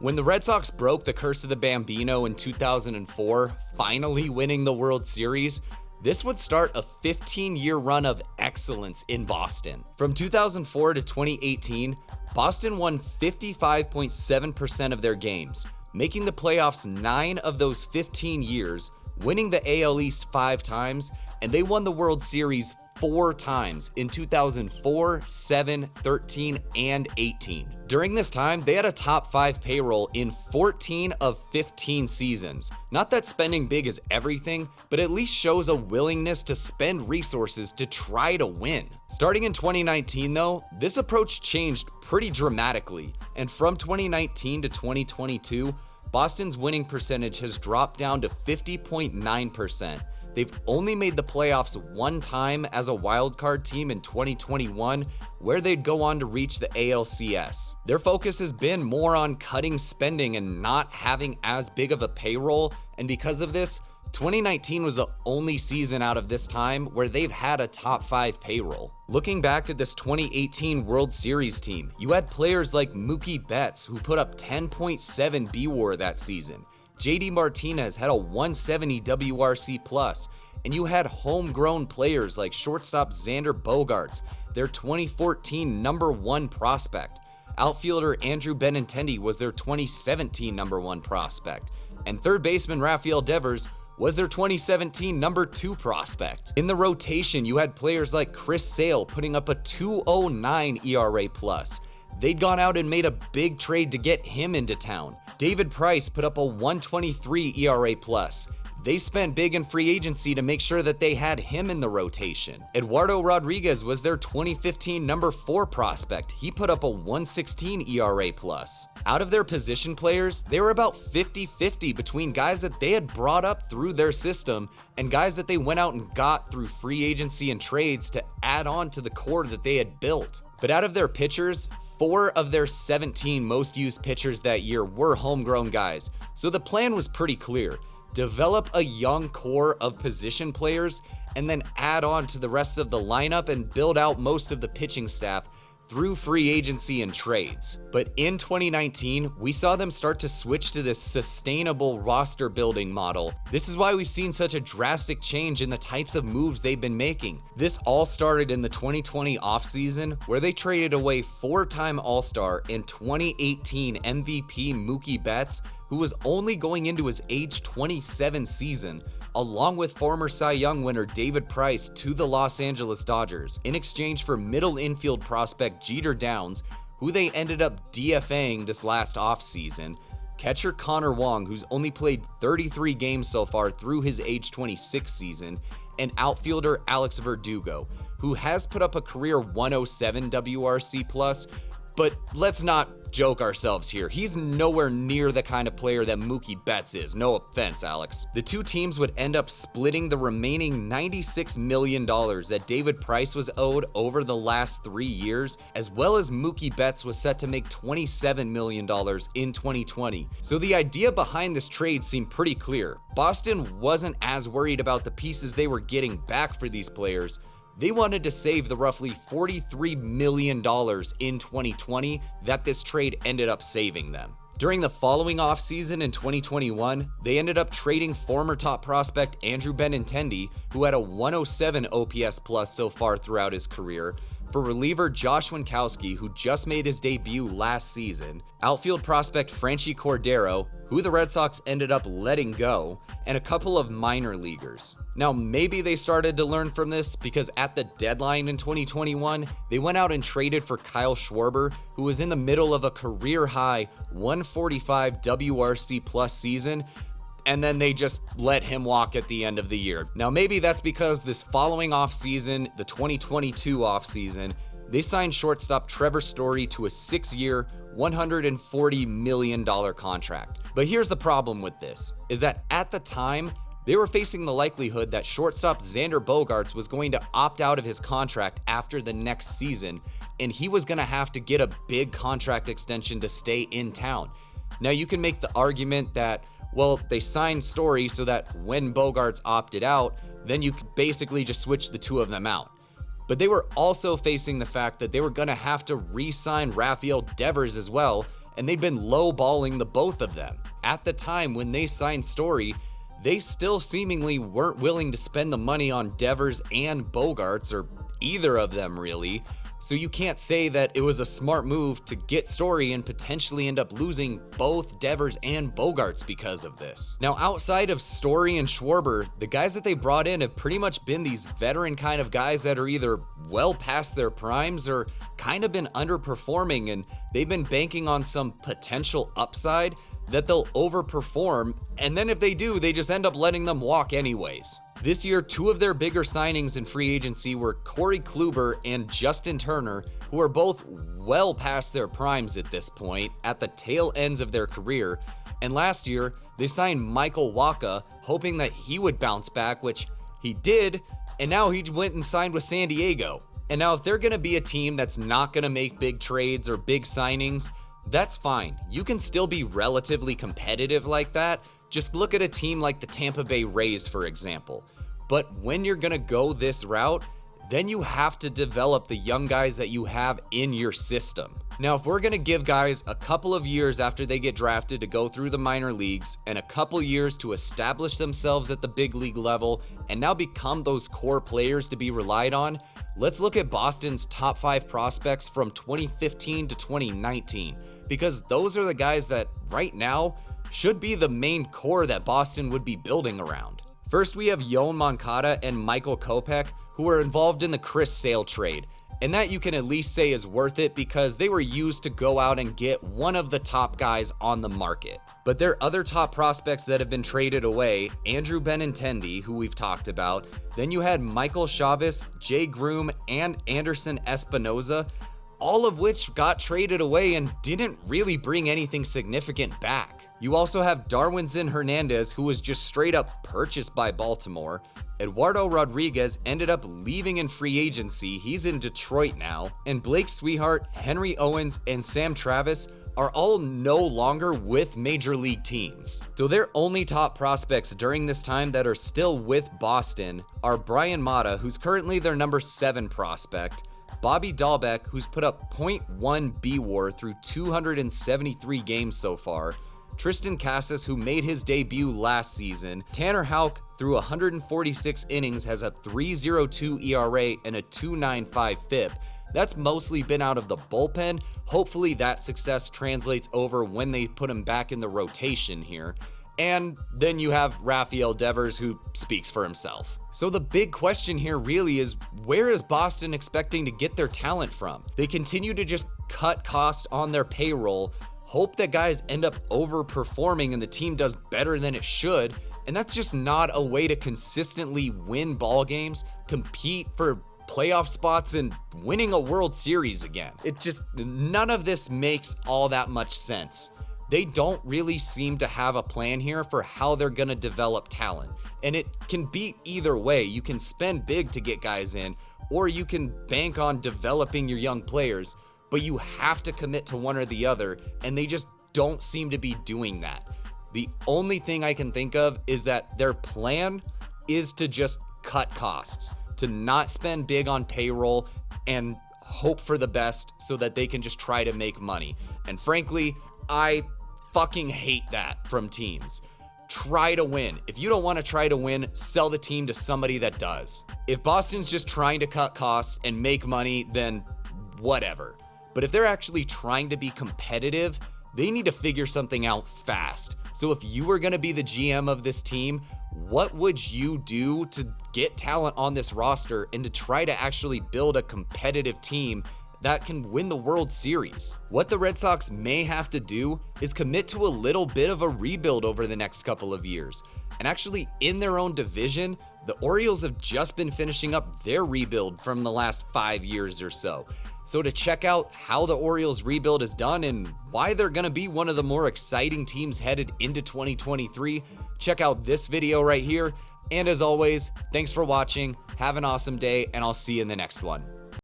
When the Red Sox broke the curse of the Bambino in 2004, finally winning the World Series, this would start a 15-year run of excellence in Boston. From 2004 to 2018, Boston won 55.7% of their games, making the playoffs 9 of those 15 years, winning the AL East 5 times, and they won the World Series 4 times in 2004, 7, 13, and 18. During this time, they had a top 5 payroll in 14 of 15 seasons. Not that spending big is everything, but at least shows a willingness to spend resources to try to win. Starting in 2019 though, this approach changed pretty dramatically, and from 2019 to 2022, Boston's winning percentage has dropped down to 50.9%. They've only made the playoffs 1 time as a wildcard team in 2021, where they'd go on to reach the ALCS. Their focus has been more on cutting spending and not having as big of a payroll, and because of this, 2019 was the only season out of this time where they've had a top 5 payroll. Looking back at this 2018 World Series team, you had players like Mookie Betts, who put up 10.7 BWAR that season. JD Martinez had a 170 WRC+, and you had homegrown players like shortstop Xander Bogaerts, their 2014 number 1 prospect. Outfielder Andrew Benintendi was their 2017 number 1 prospect, and third baseman Rafael Devers was their 2017 number 2 prospect. In the rotation, you had players like Chris Sale putting up a 209 ERA+. They'd gone out and made a big trade to get him into town. David Price put up a 123 ERA+. They spent big in free agency to make sure that they had him in the rotation. Eduardo Rodriguez was their 2015 number 4 prospect. He put up a 116 ERA+. Out of their position players, they were about 50-50 between guys that they had brought up through their system and guys that they went out and got through free agency and trades to add on to the core that they had built. But out of their pitchers, 4 of their 17 most used pitchers that year were homegrown guys. So the plan was pretty clear. Develop a young core of position players and then add on to the rest of the lineup and build out most of the pitching staff through free agency and trades. But in 2019, we saw them start to switch to this sustainable roster building model. This is why we've seen such a drastic change in the types of moves they've been making. This all started in the 2020 offseason, where they traded away 4-time All-Star and 2018 MVP Mookie Betts, who was only going into his age 27 season, along with former Cy Young winner David Price to the Los Angeles Dodgers, in exchange for middle infield prospect Jeter Downs, who they ended up DFAing this last offseason, catcher Connor Wong, who's only played 33 games so far through his age 26 season, and outfielder Alex Verdugo, who has put up a career 107 WRC+, but let's not joke ourselves here. He's nowhere near the kind of player that Mookie Betts is. No offense, Alex. The two teams would end up splitting the remaining $96 million that David Price was owed over the last 3 years, as well as Mookie Betts was set to make $27 million in 2020. So the idea behind this trade seemed pretty clear. Boston wasn't as worried about the pieces they were getting back for these players. They wanted to save the roughly $43 million in 2020 that this trade ended up saving them. During the following offseason in 2021, they ended up trading former top prospect Andrew Benintendi, who had a 107 OPS plus so far throughout his career, for reliever Josh Winkowski, who just made his debut last season, outfield prospect Franchy Cordero, who the Red Sox ended up letting go, and a couple of minor leaguers. Now, maybe they started to learn from this, because at the deadline in 2021, they went out and traded for Kyle Schwarber, who was in the middle of a career-high 145 WRC plus season, and then they just let him walk at the end of the year. Now, maybe that's because this following offseason, the 2022 offseason, they signed shortstop Trevor Story to a 6-year, $140 million contract. But here's the problem with this, is that at the time, they were facing the likelihood that shortstop Xander Bogaerts was going to opt out of his contract after the next season, and he was going to have to get a big contract extension to stay in town. Now, you can make the argument that, well, they signed Story so that when Bogaerts opted out, then you could basically just switch the two of them out. But they were also facing the fact that they were going to have to re-sign Rafael Devers as well, and they'd been lowballing the both of them. At the time when they signed Story, they still seemingly weren't willing to spend the money on Devers and Bogaerts, or either of them really. So you can't say that it was a smart move to get Story and potentially end up losing both Devers and Bogaerts because of this. Now, outside of Story and Schwarber, the guys that they brought in have pretty much been these veteran kind of guys that are either well past their primes or kind of been underperforming, and they've been banking on some potential upside that they'll overperform, and then if they do, they just end up letting them walk anyways. This year, two of their bigger signings in free agency were Corey Kluber and Justin Turner, who are both well past their primes at this point, at the tail ends of their career. And last year, they signed Michael Wacha, hoping that he would bounce back, which he did, and now he went and signed with San Diego. And now if they're gonna be a team that's not gonna make big trades or big signings, that's fine. You can still be relatively competitive like that. Just look at a team like the Tampa Bay Rays, for example. But when you're gonna go this route, then you have to develop the young guys that you have in your system. Now, if we're gonna give guys a couple of years after they get drafted to go through the minor leagues and a couple years to establish themselves at the big league level and now become those core players to be relied on, let's look at Boston's top 5 prospects from 2015 to 2019, because those are the guys that right now should be the main core that Boston would be building around. First, we have Yoan Moncada and Michael Kopech, who were involved in the Chris Sale trade, and that you can at least say is worth it because they were used to go out and get one of the top guys on the market. But there are other top prospects that have been traded away: Andrew Benintendi, who we've talked about. Then you had Michael Chavis, Jay Groom, and Anderson Espinoza, all of which got traded away and didn't really bring anything significant back. You also have Darwinzon Hernandez, who was just straight up purchased by Baltimore. Eduardo Rodriguez ended up leaving in free agency. He's in Detroit now. And Blake Swihart, Henry Owens, and Sam Travis are all no longer with major league teams. So their only top prospects during this time that are still with Boston are Brian Mata, who's currently their number 7 prospect, Bobby Dahlbeck, who's put up .1 BWAR through 273 games so far, Tristan Casas, who made his debut last season, Tanner Houck, through 146 innings, has a 3.02 ERA and a 2.95 FIP. That's mostly been out of the bullpen. Hopefully that success translates over when they put him back in the rotation here. And then you have Rafael Devers, who speaks for himself. So the big question here really is, where is Boston expecting to get their talent from? They continue to just cut costs on their payroll, hope that guys end up overperforming and the team does better than it should, and that's just not a way to consistently win ball games, compete for playoff spots, and winning a World Series again. None of this makes all that much sense. They don't really seem to have a plan here for how they're gonna develop talent. And it can be either way. You can spend big to get guys in, or you can bank on developing your young players, but you have to commit to one or the other, and they just don't seem to be doing that. The only thing I can think of is that their plan is to just cut costs, to not spend big on payroll and hope for the best so that they can just try to make money. And frankly, I fucking hate that from teams. Try to win. If you don't want to try to win, sell the team to somebody that does. If Boston's just trying to cut costs and make money, then whatever. But if they're actually trying to be competitive, they need to figure something out fast. So if you were going to be the GM of this team, what would you do to get talent on this roster and to try to actually build a competitive team that can win the World Series? What the Red Sox may have to do is commit to a little bit of a rebuild over the next couple of years. And actually, in their own division, the Orioles have just been finishing up their rebuild from the last 5 years or so. So to check out how the Orioles rebuild is done and why they're going to be one of the more exciting teams headed into 2023, check out this video right here. And as always, thanks for watching. Have an awesome day, and I'll see you in the next one.